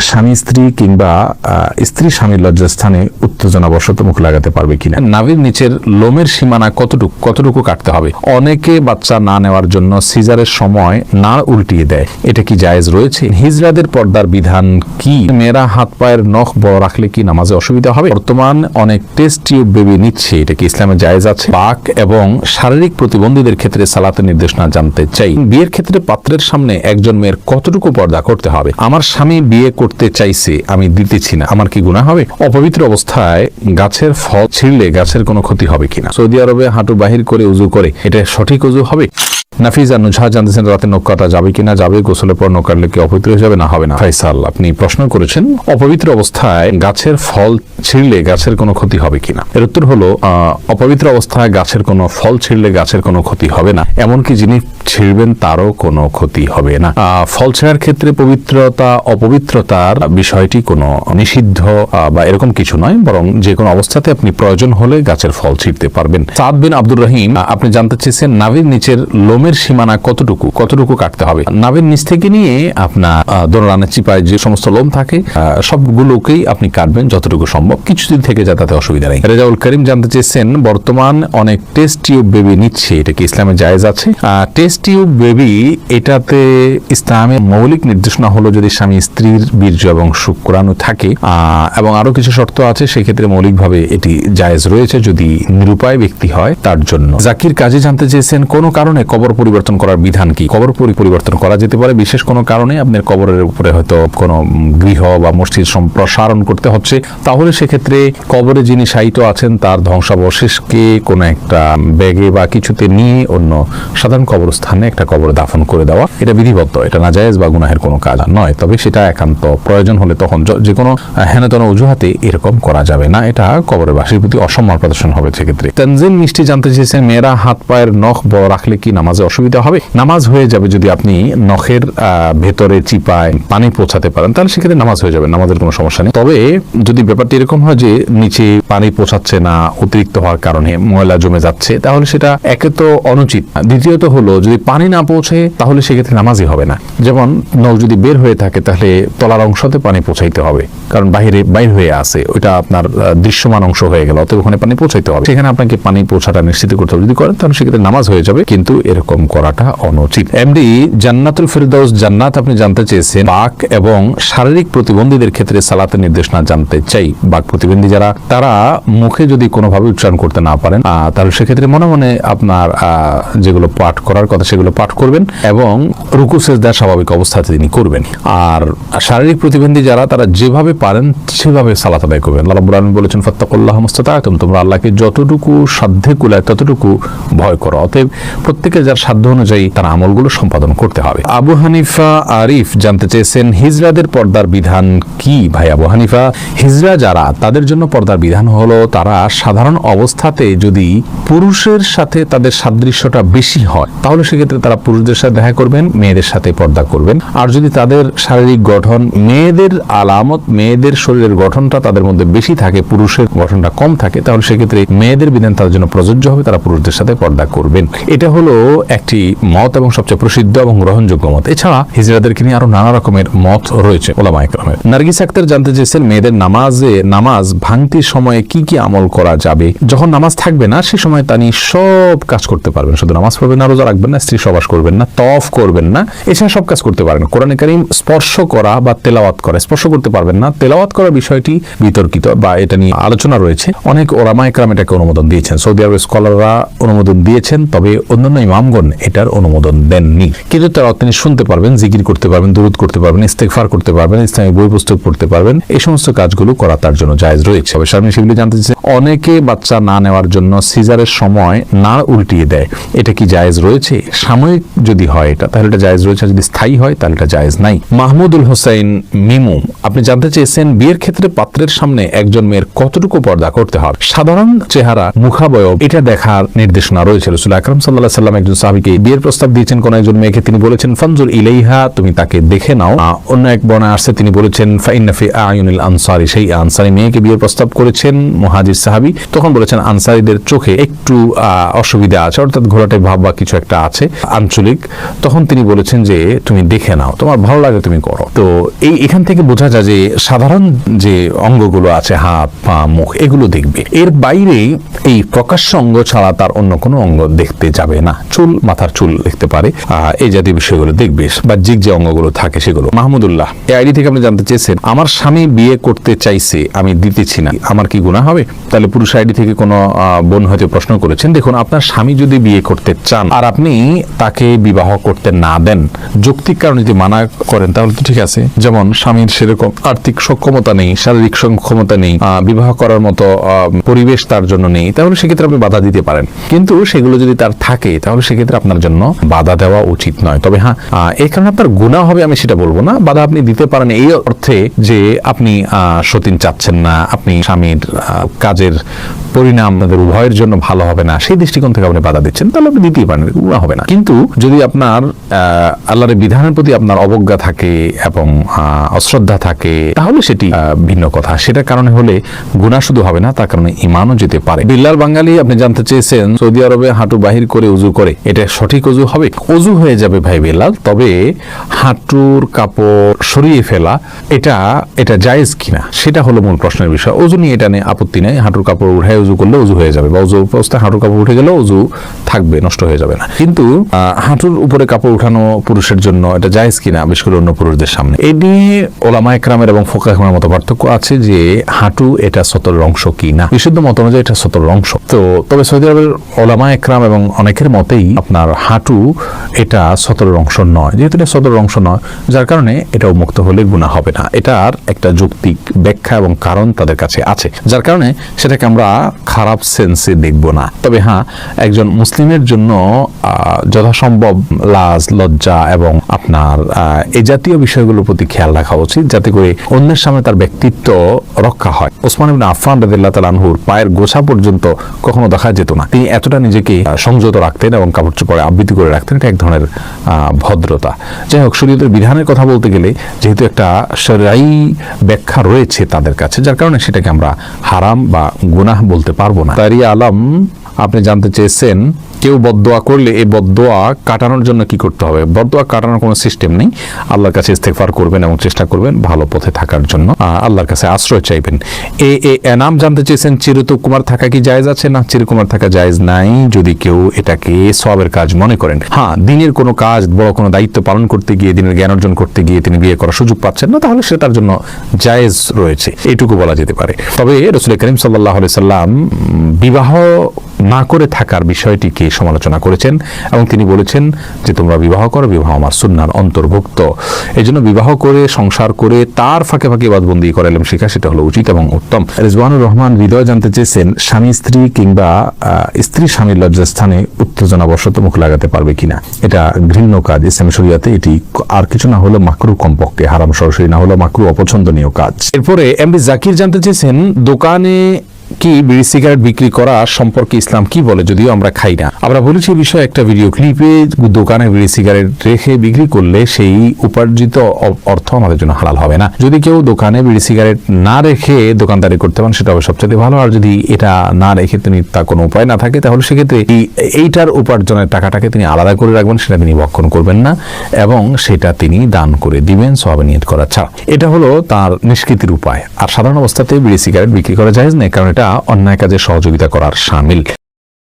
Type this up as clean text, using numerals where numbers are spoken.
স্বামী স্ত্রী কিংবা স্ত্রী স্বামীর লজ্জাস্থানে উত্তেজনাবশত মুখ লাগাতে পারবে কিনা? নাভির নিচের লোমের সীমানা কতটুকু কাটতে হবে? অনেকে বাচ্চা না নেওয়ার জন্য সিজারের সময় নাড় উল্টিয়ে দেয়, এটা কি জায়েজ রয়েছে? হিজড়াদের পর্দার বিধান কি? মেয়েরা হাত পায়ের নখ বড় রাখলে কি নামাজে অসুবিধা হবে? বর্তমান অনেক টেস্ট টিউব বেবি নিচ্ছে, এটা কি ইসলামে জায়েজ আছে? পাক এবং শারীরিক প্রতিবন্ধীদের ক্ষেত্রে সালাতের নির্দেশনা জানতে চাই। বিয়ের ক্ষেত্রে পাত্রের সামনে একজন মেয়ের কতটুকু পর্দা করতে হবে? আমার স্বামী বিয়ে করতে চাইছে, আমি দিতেছি না, আমার কি গুনাহ হবে? অপবিত্র অবস্থায় গাছের ফল ছিঁড়লে গাছের কোনো ক্ষতি হবে কিনা? সৌদি আরবে হাঁটু বাহির করে উজু করে, এটা সঠিক উজু হবে? নাফিজা নুজহা জানতেছেন রাতে নখ কাটা যাবে কিনা? যাবে। গোসলের পর নখ কাটলে কি অপবিত্র হয়ে যাবে? না, হবে না। ফাইসাল, আপনি প্রশ্ন করেছেন অপবিত্র অবস্থায় গাছের ফল ছিঁড়লে গাছের কোনো ক্ষতি হবে কিনা। এর উত্তর হলো অপবিত্র অবস্থায় গাছের কোনো ফল ছিঁড়লে গাছের কোনো ক্ষতি হবে না, এমনকি যিনি ছিঁড়বেন তারও কোনো ক্ষতি হবে না। ফল ছেঁড়ার ক্ষেত্রে পবিত্রতা অপবিত্রতার বিষয়টি কোনো নিষিদ্ধ বা এরকম কিছু নয়, বরং যে কোনো অবস্থাতে আপনি প্রয়োজন হলে গাছের ফল ছিঁড়তে পারবেন। সাদ বিন আব্দুর রহিম, আপনি জানতে চেয়েছেন নাভির নিচের লোমের সীমানা কতটুকু কাটতে হবে? নাভির নিচ থেকে নিয়ে আপনার দোলনার চিপায় যে সমস্ত লোম থাকে সবগুলোকেই আপনি কাটবেন যতটুকু সম্ভব, কিছুদিন থেকে যা তাতে অসুবিধা নেই। রেজাউল করিম জানতে চেয়েছেন বর্তমান অনেক টেস্ট টিউব বেবি নিচ্ছে, এটা কি ইসলামে জায়েজ আছে? টেস্ট টিউব বেবি, এটাতে ইসলামের মৌলিক নির্দেশনা হলো যদি স্বামী স্ত্রীর বীর্য এবং শুক্রাণু থাকে এবং আরো কিছু শর্ত আছে, সেক্ষেত্রে মৌলিকভাবে এটি জায়েজ রয়েছে যদি নিরুপায় ব্যক্তি হয় তার জন্য। জাকির কাজী জানতে চেয়েছেন কোন কারণে কবর পরিবর্তন করার বিধান কি? কবর পরিবর্তন করা যেতে পারে বিশেষ কোনো কারণে, আপনার কবরের উপরে হয়তো কোনো গৃহ বা মসজিদ সম্প্রসারণ করতে হচ্ছে, তাহলে সেক্ষেত্রে কবরে যিনি শায়িত আছেন তার ধ্বংসাবশেষকে কোনো একটা ব্যাগে বা কিছুতে নিয়ে অন্য সাধারণ কবরস্থানে একটা কবরে দাফন করে দেওয়া, এটা বিধিবদ্ধ, এটা নাজায়েজ বা গুনাহের কোনো কাজ নয়। তবে সেটা একান্ত প্রয়োজন হলে তখন যে কোনো হেনতন অজুহাতে এরকম করা যাবে না, এটা কবরের বাসীর প্রতি অসম্মান প্রদর্শন হবে সেক্ষেত্রে। তানজিম মিষ্টি জানতে চেয়েছেন মেয়েরা হাত পায়ের নখ বড় রাখলে কি নামাজে অসুবিধা হবে? নামাজ হয়ে যাবে যদি আপনি নখের ভেতরে চিপায় পানি পৌঁছাতে পারেন, তাহলে সেক্ষেত্রে নামাজ হয়ে যাবে, নামাজের কোনো সমস্যা নেই। তবে যদি ব্যাপারটি এরকম হয় যে নিচে পানি পৌঁছাচ্ছে না, অতিরিক্ত হওয়ার কারণে ময়লা জমে যাচ্ছে, তাহলে সেটা একে তো অনুচিত, দ্বিতীয়ত হলো যদি পানি না পৌঁছে তাহলে সেক্ষেত্রে নামাজই হবে না। যেমন নখ যদি বের হয়ে থাকে তাহলে তলার অংশতে পানি পৌঁছাইতে হবে, কারণ বাইর হয়ে আছে, ওইটা আপনার দৃশ্যমান অংশ হয়ে গেল, অতএব ওখানে পানি পৌঁছাইতে হবে, সেখানে আপনাকে পানি পৌঁছাটা নিশ্চিত করতে হবে। যদি করেন তাহলে সেক্ষেত্রে নামাজ হয়ে যাবে, কিন্তু এরকম করাটা অনুচিত। এমডি জান্নাতুল ফেরদাউস জান্নাত, আপনি জানতে চেয়েছেন বাক এবং শারীরিক প্রতিবন্ধীদের ক্ষেত্রে সালাতের নির্দেশনা জানতে চাই। বাক প্রতিবন্ধী যারা, তারা মুখে যদি কোনোভাবে উচ্চারণ করতে না পারেন তাহলে সেক্ষেত্রে মনে মনে আপনার যেগুলো পাঠ করার কথা সেগুলো পাঠ করবেন এবং রুকু সেজদা স্বাভাবিক অবস্থাতে তিনি করবেন। আর শারীরিক প্রতিবন্ধী যারা, তারা যেভাবে পারেন সেভাবে সালাত আদায় করবেন। আল্লাহ রাব্বুল আলামিন বলেছেন ফাত্তাকুল্লাহ মাসতাতা'তুম, তোমরা আল্লাহকে যতটুকু সাধ্যে কুলায় ততটুকু ভয় করো। অতএব প্রত্যেকের যার সাধ্য অনুযায়ী তার আমলগুলো সম্পাদন করতে হবে। আবু হানিফা আরিফ জানতে চেয়েছেন হিজড়াদের পর্দার বিধান কি? ভাই আবু হানিফা, হিজড়া যারা, তাদের জন্য পর্দার বিধান হলো তারা সাধারণ অবস্থাতে যদি পুরুষের সাথে তাদের সাদৃশ্যটা বেশি হয় তাহলে সেক্ষেত্রে তারা পুরুষদের সাথে দেখা করবেন, মেয়েদের সাথে পর্দা করবেন। আর যদি তাদের শারীরিক গঠন, মেয়েদের আলামত, মেয়েদের শরীরের গঠনটা তাদের মধ্যে বেশি থাকে, পুরুষের গঠনটা কম থাকে, তাহলে সেক্ষেত্রে মেয়েদের বিধান তাদের জন্য প্রযোজ্য হবে, তারা পুরুষদের সাথে পর্দা করবেন। এটা হলো একটি মত এবং সবচেয়ে প্রসিদ্ধ এবং গ্রহণযোগ্য মত। এছাড়া হিজড়াদেরকে নিয়ে আরো নানা রকমের মত রয়েছে ওলামায়ে কেরামের। নার্গিস আক্তার জানতে চেয়েছেন মেয়েদের নামাজ ভাঙতির সময়ে কি কি আমল করা যাবে? যখন নামাজ থাকবে না সে সময় তিনি সব কাজ করতে পারবেন, শুধু নামাজ পড়বেন না, রোজা রাখবেন না, স্ত্রী সহবাস করবেন না, তওয়াফ করবেন না, এছাড়া সব কাজ করতে পারেন। কোরআনে কারীম স্পর্শ করা বা তেলাওয়াত করা, স্পর্শ করতে পারবেন না, তেলাওয়াত করার বিষয়টি বিতর্কিত বা এটা নিয়ে আলোচনা রয়েছে। অনেক ওলামায়ে কেরাম এটাকে অনুমোদন দিয়েছেন, সৌদি আরবের স্কলাররা অনুমোদন দিয়েছেন, তবে অন্যান্য ইমামগণ এটার অনুমোদন দেননি। কিন্তু তারা তিনি শুনতে পারবেন, জিকির করতে পারবেন, দুরূদ করতে পারবেন, ইস্তেগফার করতে পারবেন, ইসলামিক বই পুস্তক পড়তে পারবেন, এই সমস্ত কাজগুলো করা তার জন্য জায়েজ রয়েছে। তবে স্বামী সেগুলি জানতে চাইছেন অনেকে বাচ্চা না নেওয়ার জন্য সিজারের সময় নাড় উল্টিয়ে দেয়, এটা কি জায়েজ রয়েছে? সাময়িক যদি হয় এটা তাহলে এটা জায়েজ রয়েছে, যদি স্থায়ী হয় তাহলে এটা জায়েজ নাই। মাহমুদুল হোসেন মিমু, আপনি জানতে চেয়েছেন বিয়ের ক্ষেত্রে পাত্রের সামনে একজন মেয়ের কতটুকু পর্দা করতে হবে? সাধারণ চেহারা, মুখাবয়ব, এটা দেখার নির্দেশনা রয়েছে। রাসূল আকরাম সাল্লাল্লাহু আলাইহি ওয়াসাল্লাম একজন সাহাবীকে বিয়ের প্রস্তাব দিয়েছেন কোন একজন মেয়েকে, তিনি বলেছেন ফানজুর ইলাইহা, তুমি তাকে দেখে নাও। অন্য এক বর্ণনায় আসছে তিনি বলেছেন ফাইন্না ফি আয়ুনিল আনসারি, সেই আনসারি মেয়েকে বিয়ের প্রস্তাব করেছেন মুহাজির সাহাবী, তখন বলেছেন আনসারীদের চোখে একটু অসুবিধা আছে, অর্থাৎ ঘোরাটে ভাব বা কিছু একটা আছে আঞ্চলিক, তখন তিনি বলেছেন যে তুমি দেখে নাও, তোমার ভালো লাগে তুমি করো। তো এখান থেকে বোঝা যায় যে সাধারণ যে অঙ্গগুলো আছে হাত পা মুখ এগুলো দেখবে, এর বাইরে এই প্রকাশ্য অঙ্গ ছাড়া তার অন্য কোনো অঙ্গ দেখতে যাবে না। চুল, মাথার চুল দেখতে পারে, এই জাতীয় বিষয়গুলো দেখবে, বাহ্যিক যে অঙ্গগুলো থাকে সেগুলো। মাহমুদুল্লাহ এই আইডি থেকে আপনি জানতে চেয়েছেন আমার স্বামী বিয়ে করতে চাইছে, আমি দিতেছি না, আমার কি গুনাহ হবে? তাহলে পুরুষ আইডি থেকে কোনো বোন হয়তো প্রশ্ন করেছেন। দেখুন, আপনার স্বামী যদি বিয়ে করতে চান আর আপনি তাকে বিবাহ করতে না দেন, যৌক্তিক কারণে যদি মানা করেন তাহলে তো ঠিক আছে। যেমন স্বামীর সেরকম আর্থিক সক্ষমতা নেই, শারীরিক সক্ষমতা নেই, বিবাহ করার মতো পরিবেশ তার জন্য নেই, তাহলে সেক্ষেত্রে আপনি বাধা দিতে পারেন। কিন্তু সেগুলো যদি তার থাকে তাহলে সেক্ষেত্রে আপনার জন্য বাধা দেওয়া উচিত নয়। তবে হ্যাঁ, এই কারণে আপনার গুনাহ হবে আমি সেটা বলবো না, বাধা আপনি দিতে পারেন এই অর্থে যে আপনি সতীন চাচ্ছেন না, আপনি স্বামীর কাজের পরিণাম তাদের উভয়ের জন্য ভালো হবে না, সেই দৃষ্টিকোণ থেকে আপনি বাধা দিচ্ছেন, তাহলে আপনি দিতেই পারেন, গুনাহ হবে না। কিন্তু যদি আপনার আল্লাহর বিধানের প্রতি আপনার অবজ্ঞা থাকে এবং অশ্রদ্ধা থাকে তাহলে সেটি ভিন্ন কথা। সেটার কারণে হলে গুনাহ শুধু হবে না, তার কারণে ঈমানও যেতে পারে। বিল্লাল বাঙালি আপনি জানতে চেয়েছেন সৌদি আরবে হাঁটু বাহির করে উজু করে এটা সঠিক উজু হবে? উজু হয়ে যাবে ভাই বিল্লাল, তবে হাঁটুর কাপড় সরিয়ে ফেলা এটা জায়েজ কিনা সেটা হলো মূল প্রশ্নের বিষয়। উজু নিয়ে এটা নিয়ে আপত্তি নেই, হাঁটুর কাপড় উঠে উজু করলে উজু হয়ে যাবে, বা উজু অবস্থায় হাঁটুর কাপড় উঠে গেলে উজু থাকবে, নষ্ট হয়ে যাবে না। কিন্তু হাঁটুর উপরে কাপড় উঠানো পুরুষের জন্য এটা জায়েজ কিনা, বিশেষ করে অন্য পুরুষদের সামনে, এই নিয়ে ওলামা একরামের এবং ফোকাহ একরামের মতো পার্থক্য আছে যে হাঁটু এটা সতরের অংশ কিনা। বিশুদ্ধ মত অনুযায়ী এটা সতরের অংশ। তো তবে সৌদি আরবের ওলামা একরাম এবং অনেকের মতেই আপনার হাঁটু এটা সতরের অংশ নয়, যেহেতু এটা সতরের অংশ নয়, যার কারণে এটা উন্মুক্ত হলে গুনাহ হবে না। এটার একটা যৌক্তিক ব্যাখ্যা এবং কারণ তাদের কাছে আছে, যার কারণে সেটাকে আমরা খারাপ সেন্সে দেখব না। তবে হ্যাঁ, একজন মুসলিমের জন্য যথাসম্ভব লাজ, লজ্জা এবং আপনার এই জাতীয় বিষয়গুলোর প্রতি খেয়াল রাখা উচিত, যাতে করে অন্যের সামনে তার ব্যক্তিত্ব রক্ষা হয়। ওসমান ইবনে আফফান রাদিয়াল্লাহু তাআলা আনহুর পায়ের গোছা পর্যন্ত কখনো দেখা যেত না, তিনি এতটা নিজেকে সংযত রাখতেন এবং কাপড় চোপড়ে আবৃত্তি করে রাখতেন, এটা এক ধরনের ভদ্রতা। যাই হোক, শরীয়তের বিধানের কথা বলতে গেলে যেহেতু একটা শরঈ ব্যাখ্যা রয়েছে তাদের কাছে, যার কারণে সেটাকে আমরা হারাম বা গুনাহ বলতে পারবো না। তারিয়া আলম আপনি জানতে চেয়েছেন কেউ বদদোয়া করলে এই বদদোয়া কাটানোর জন্য কি করতে হবে? বদদোয়া কাটানোর কোনো সিস্টেম নেই, আল্লাহর কাছে ইস্তেগফার করবেন এবং চেষ্টা করবেন ভালো পথে থাকার জন্য, আল্লাহর কাছে আশ্রয় চাইবেন। এনাম জানতে চেয়েছেন চিরকুমার থাকা কি জায়েজ আছে? না, চিরকুমার থাকা জায়েজ নাই যদি কেউ এটাকে সওয়াবের কাজ মনে করেন। হ্যাঁ, দিনের কোনো কাজ, বড় কোনো দায়িত্ব পালন করতে গিয়ে, দিনের জ্ঞান অর্জন করতে গিয়ে তিনি বিয়ে করার সুযোগ পাচ্ছেন না, তাহলে সেটার জন্য জায়েজ রয়েছে, এইটুকু বলা যেতে পারে। তবে রাসূল করিম সাল্লাল্লাহু আলাইহি সাল্লাম বিবাহ না করে থাকার বিষয়টিকে সমালোচনা করেছেন এবং তিনি বলেছেন যে তোমরা বিবাহ করো, বিবাহ আমার সুন্নাহর অন্তর্ভুক্ত। এই জন্য বিবাহ করে সংসার করে তার ফাঁকে ফাঁকে ইবাদতবন্দি করে ইলম শেখা, সেটা হলো উচিত এবং উত্তম। রিজওয়ানুর রহমান হৃদয় জানতে চেয়েছেন স্বামী স্ত্রী কিংবা স্ত্রী স্বামীর লজ্জাস্থানে উত্তেজনাবশত মুখ লাগাতে পারবে কিনা? এটা ঘৃণ্য কাজ ইসলামী শরীয়তে, এটি আর কিছু না হলো মাকরুহ, কমপক্ষে হারাম সরাসরি না হলো মাকরুহ, অপছন্দনীয় কাজ। এরপরে এমডি জাকির জানতে চেয়েছেন দোকানে কি বিড়ি সিগারেট বিক্রি করা সম্পর্কে ইসলাম কি বলে? যদিও আমরা খাই না, আমরা বলেছি এই বিষয়ে একটা ভিডিও ক্লিপে, দোকানে বিড়ি সিগারেট রেখে বিক্রি করলে সেই উপার্জিত অর্থ আমাদের জন্য হালাল হবে না। যদি কেউ দোকানে বিড়ি সিগারেট না রেখে দোকানদারি করতে পারেন সেটা হবে সবচেয়ে ভালো, আর যদি এটা না রেখে তিনি তা কোনো উপায় না থাকে তাহলে সেক্ষেত্রে এইটার উপার্জনের টাকাটাকে তিনি আলাদা করে রাখবেন, সেটা তিনি ভক্ষণ করবেন না এবং সেটা তিনি দান করে দিবেন সওয়াবে নিয়ত করা ছাড়া। এটা হলো তার নিষ্কৃতির উপায়। আর সাধারণ অবস্থাতে বিড়ি সিগারেট বিক্রি করা জায়েজ নেই, কারণ এটা অন্যায় কাজে সহযোগিতা করার শামিল।